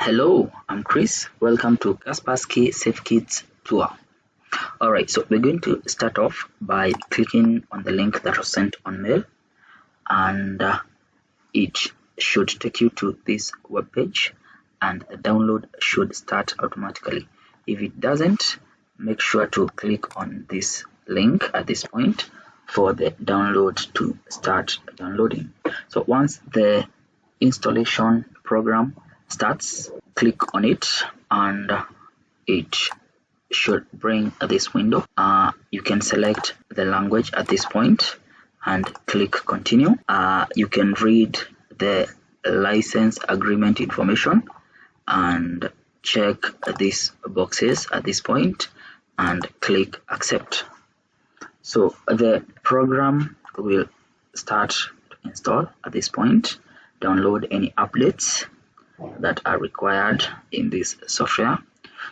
Hello, I'm Chris. Welcome to Kaspersky Safe Kids tour. Alright, so we're going to start off by clicking on the link that was sent on mail, and it should take you to this web page, and the download should start automatically. If it doesn't, make sure to click on this link at this point for the download to start downloading. So once the installation program starts, click on it and it should bring this window. You can select the language at this point and click continue. You can read the license agreement information and check these boxes at this point and click accept. So the program will start to install at this point. Download any updates that are required in this software.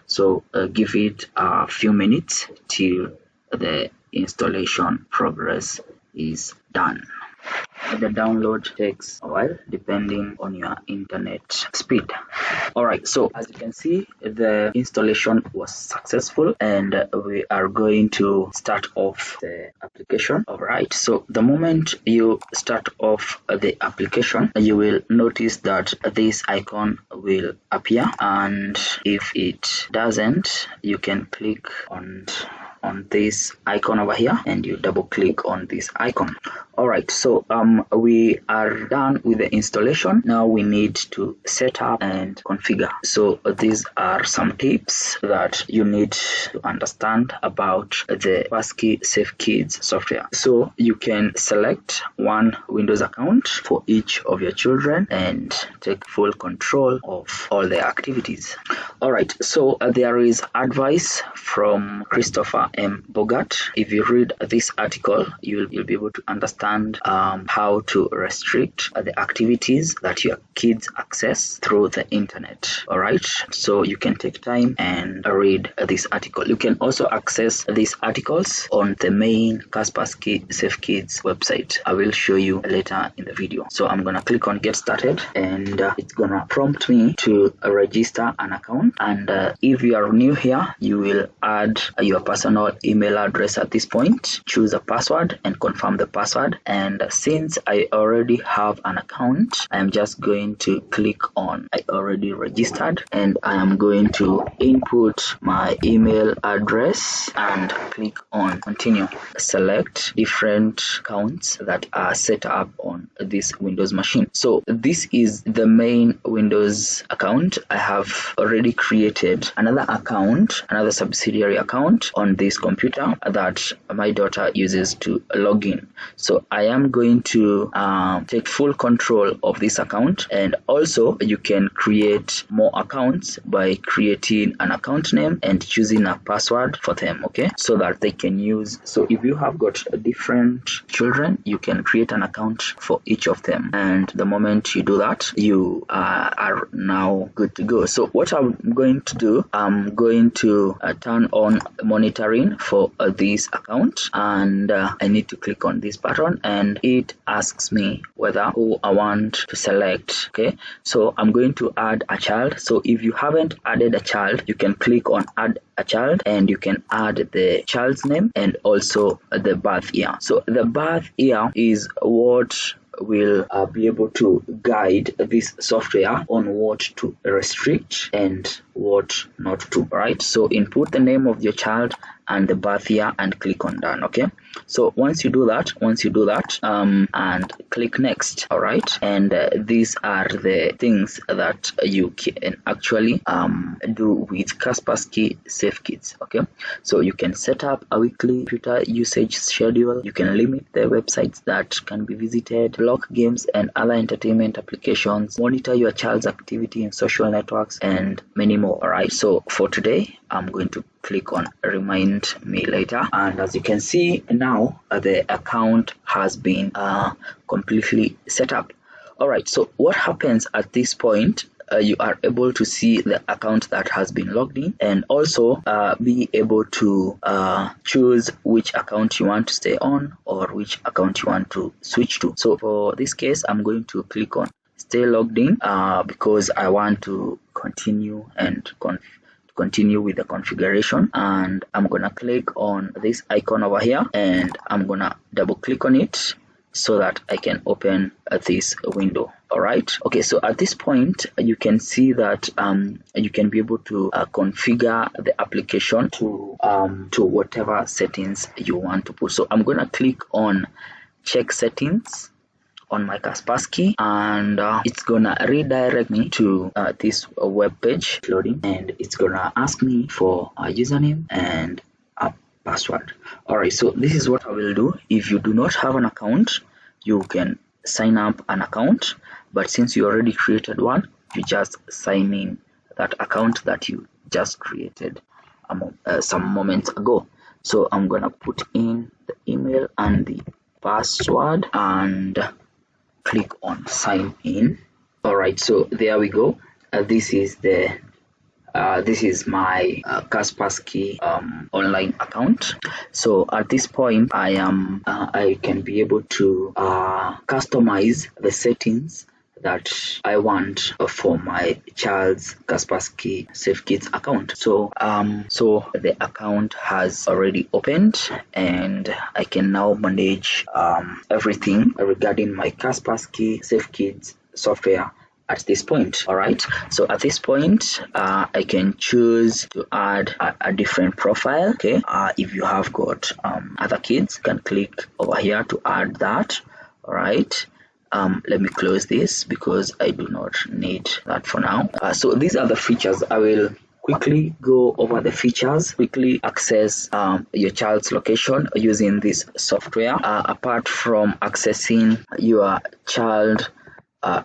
So give it a few minutes till the installation progress is done. The download takes a while depending on your internet speed. Alright, so as you can see, the installation was successful and we are going to start off the application. Alright, so the moment you start off the application, you will notice that this icon will appear, and if it doesn't, you can click on this icon over here and you double click on this icon. Alright, so we are done with the installation. Now we need to set up and configure. So these are some tips that you need to understand about the Kaspersky Safe Kids software. So you can select one Windows account for each of your children and take full control of all their activities. Alright, so there is advice from Christopher M. Bogart. If you read this article, you'll be able to understand how to restrict the activities that your kids access through the internet. Alright, so you can take time and read this article. You can also access these articles on the main Kaspersky Safe Kids website. I will show you later in the video. So I'm gonna click on get started, and it's gonna prompt me to register an account. And if you are new here, you will add your personal email address at this point, choose a password and confirm the password. And since I already have an account, I am just going to click on I already registered, and I am going to input my email address and click on continue. Select different accounts that are set up on this Windows machine. So this is the main Windows account. I have already created another account, another subsidiary account on this computer that my daughter uses to log in. So I am going to take full control of this account, and also you can create more accounts by creating an account name and choosing a password for them, okay, so that they can use. So if you have got different children, you can create an account for each of them, and the moment you do that, you are now good to go. So what I'm going to do, I'm going to turn on monitoring for this account, and I need to click on this button, and it asks me who I want to select. Okay, so I'm going to add a child. So if you haven't added a child, you can click on add a child, and you can add the child's name and also the birth year. So the birth year is what will be able to guide this software on what to restrict and what not to. Right, so input the name of your child and the birth year and click on done. Okay, so once you do that and click next. All right, and these are the things that you can actually do with Kaspersky Safe Kids. Okay, so you can set up a weekly computer usage schedule. You can limit the websites that can be visited, block games and other entertainment applications, monitor your child's activity in social networks, and many more. All right, so for today I'm going to click on remind me later, and as you can see now, the account has been completely set up. All right, so what happens at this point, you are able to see the account that has been logged in, and also be able to choose which account you want to stay on or which account you want to switch to. So for this case, I'm going to click on stay logged in because I want to continue and continue with the configuration, and I'm gonna click on this icon over here, and I'm gonna double click on it so that I can open this window. All right. Okay, so at this point you can see that you can be able to configure the application to whatever settings you want to put. So I'm gonna click on check settings on my Kaspersky, and it's gonna redirect me to this web page loading, and it's gonna ask me for a username and a password. All right, so this is what I will do. If you do not have an account, you can sign up an account, but since you already created one, you just sign in that account that you just created some moments ago. So I'm gonna put in the email and the password and click on sign in. All right, so there we go. This is my Kaspersky online account. So at this point I can be able to customize the settings that I want for my child's Kaspersky Safe Kids account. So the account has already opened, and I can now manage everything regarding my Kaspersky Safe Kids software at this point. All right, so at this point I can choose to add a different profile. Okay, if you have got other kids, you can click over here to add that. All right, let me close this because I do not need that for now. So these are the features. I will quickly go over the features, quickly access your child's location using this software. Apart from accessing your child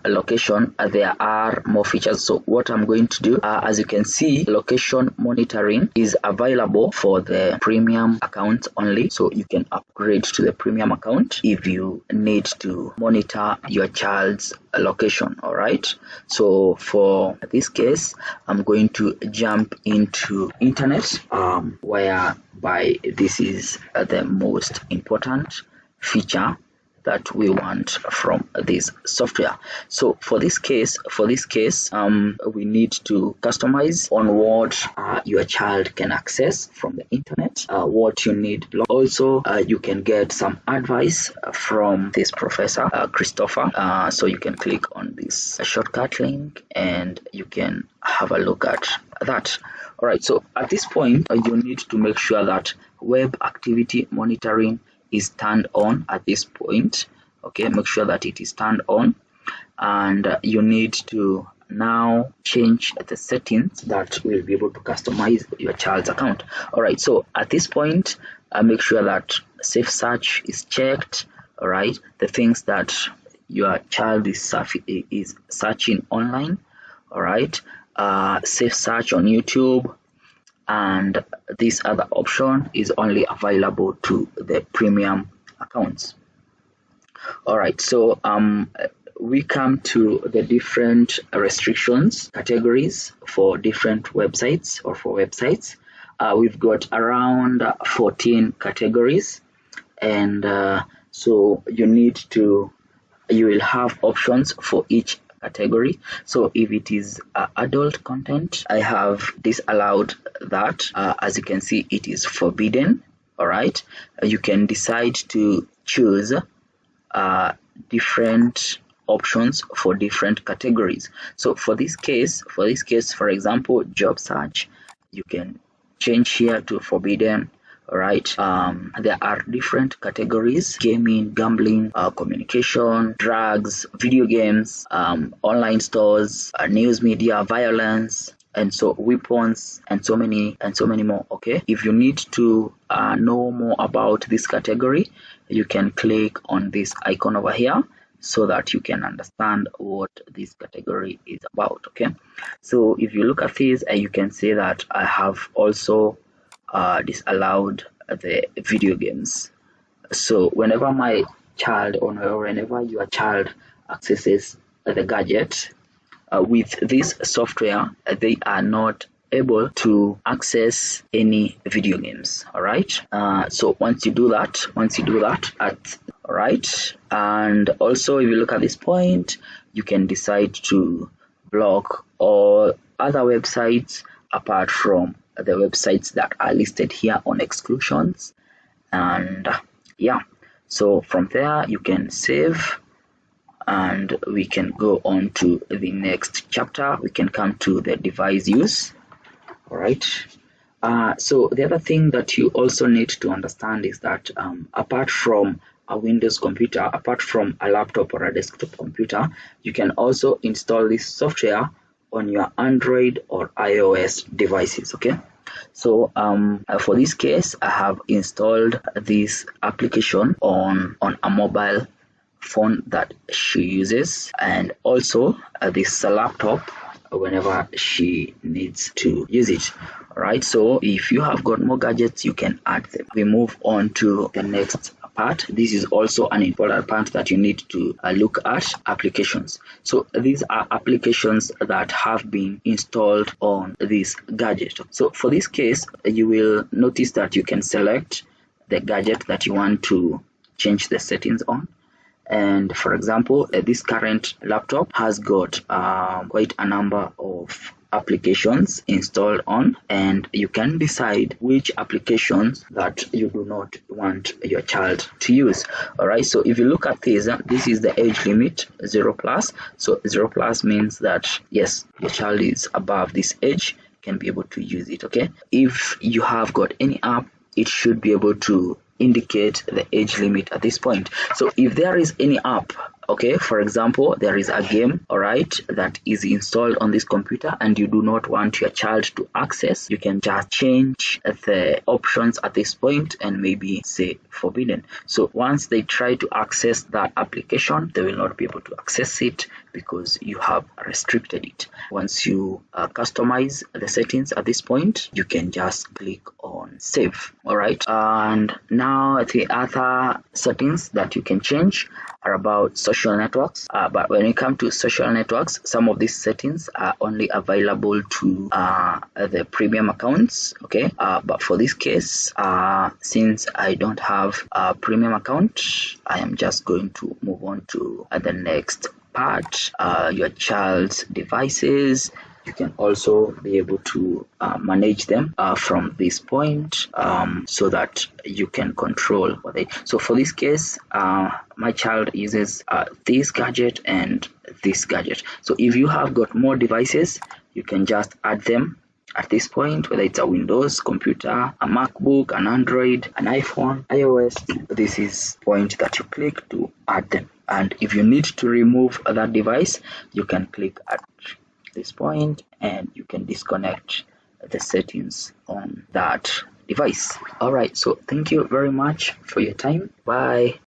location, there are more features. So what I'm going to do, as you can see, location monitoring is available for the premium account only, so you can upgrade to the premium account if you need to monitor your child's location. All right, so for this case I'm going to jump into internet, whereby this is the most important feature that we want from this software. So for this case, we need to customize on what your child can access from the internet, what you need. Also, you can get some advice from this professor, Christopher. So you can click on this shortcut link and you can have a look at that. All right, so at this point, you need to make sure that web activity monitoring is turned on at this point. Okay, make sure that it is turned on, and you need to now change the settings that will be able to customize your child's account. All right, so at this point make sure that safe search is checked. All right, the things that your child is searching online. All right, safe search on YouTube, and this other option is only available to the premium accounts. All right, so we come to the different restrictions categories for different websites or for websites. We've got around 14 categories, and so you will have options for each category. So if it is adult content, I have disallowed that. As you can see, it is forbidden. All right, you can decide to choose different options for different categories. So for this case, for example, job search, you can change here to forbidden. All right, there are different categories: gaming, gambling, communication, drugs, video games, online stores, news media, violence, and so weapons, and so many more. Okay, if you need to know more about this category, you can click on this icon over here so that you can understand what this category is about. Okay, so if you look at this, you can see that I have also disallowed the video games. So whenever my child or whenever your child accesses the gadget with this software, they are not able to access any video games. All right, so once you do that, all right, and also if you look at this point, you can decide to block all other websites apart from the websites that are listed here on exclusions. And yeah, so from there you can save, and we can go on to the next chapter. We can come to the device use. All right. So the other thing that you also need to understand is that apart from a Windows computer, apart from a laptop or a desktop computer, you can also install this software on your Android or iOS devices. Okay. So for this case, I have installed this application on a mobile phone that she uses, and also this laptop whenever she needs to use it. All right, so if you have got more gadgets, you can add them. We move on to the next part. This is also an important part that you need to look at: applications. So these are applications that have been installed on this gadget. So for this case, you will notice that you can select the gadget that you want to change the settings on. And for example, this current laptop has got quite a number of applications installed on, and you can decide which applications that you do not want your child to use. All right, so if you look at this, this is the age limit 0+. So 0+ means that yes, your child is above this age, can be able to use it. Okay, if you have got any app, it should be able to indicate the age limit at this point. So if there is any app, okay, for example, there is a game, all right, that is installed on this computer and you do not want your child to access, you can just change the options at this point and maybe say forbidden. So once they try to access that application, they will not be able to access it because you have restricted it. Once you customize the settings at this point, you can just click on save. All right, and now the other settings that you can change are about social networks, but when it comes to social networks, some of these settings are only available to the premium accounts. Okay, but for this case, since I don't have a premium account, I am just going to move on to the next part. Your child's devices, you can also be able to manage them from this point, so that you can control what they. So for this case, my child uses this gadget and this gadget. So if you have got more devices, you can just add them at this point, whether it's a Windows computer, a MacBook, an Android, an iPhone, iOS. This is the point that you click to add them. And if you need to remove that device, you can click at this point and you can disconnect the settings on that device. All right, so thank you very much for your time. Bye.